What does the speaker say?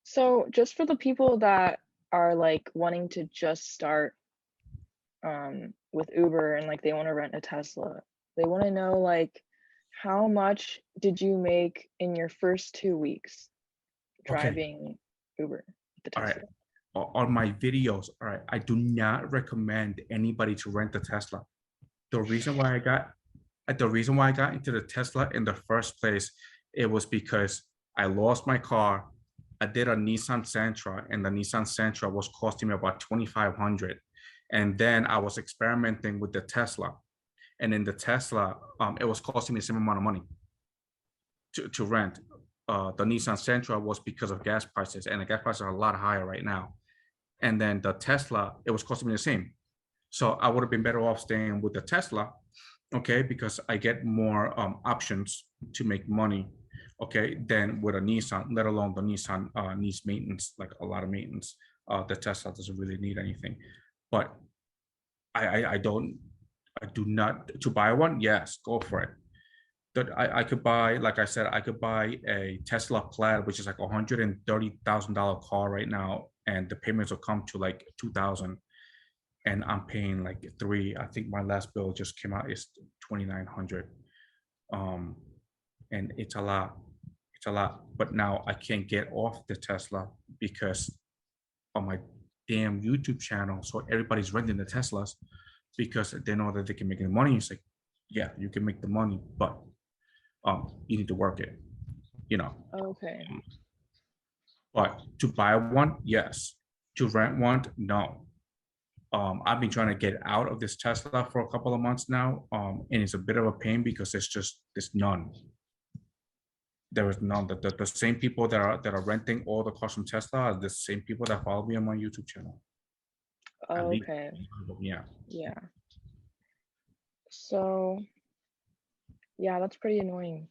So just for the people that are like wanting to just start with Uber and like they want to rent a Tesla, they want to know like how much did you make in your first 2 weeks Okay. driving Uber with the All right. Tesla? On my videos, all right, I do not recommend anybody to rent a Tesla. The reason why I got into the Tesla in the first place, it was because I lost my car. I did a Nissan Sentra, and the Nissan Sentra was costing me about 2,500. And then I was experimenting with the Tesla, and in the Tesla, it was costing me the same amount of money to rent. The Nissan Sentra was because of gas prices, and the gas prices are a lot higher right now. And then the Tesla, it was costing me the same. So I would have been better off staying with the Tesla, okay, because I get more options to make money, okay, than with a Nissan, let alone the Nissan needs maintenance, like a lot of maintenance. The Tesla doesn't really need anything. But I don't, I do not, to buy one, yes, go for it. That I could buy, like I said, I could buy a Tesla Plaid, which is like $130,000 car right now, and the payments will come to like 2,000, and I'm paying like three. I think my last bill just came out is 2,900, um, and it's a lot. It's a lot. But now I can't get off the Tesla because on my damn YouTube channel, so everybody's renting the Teslas because they know that they can make the money. It's like, yeah, you can make the money, but you need to work it, you know. Okay. But to buy one, yes. To rent one, no. I've been trying to get out of this Tesla for a couple of months now, and it's a bit of a pain because there's none. There is none. The same people that are renting all the cars from Tesla are the same people that follow me on my YouTube channel. At least, Okay. yeah. Yeah. So yeah, that's pretty annoying.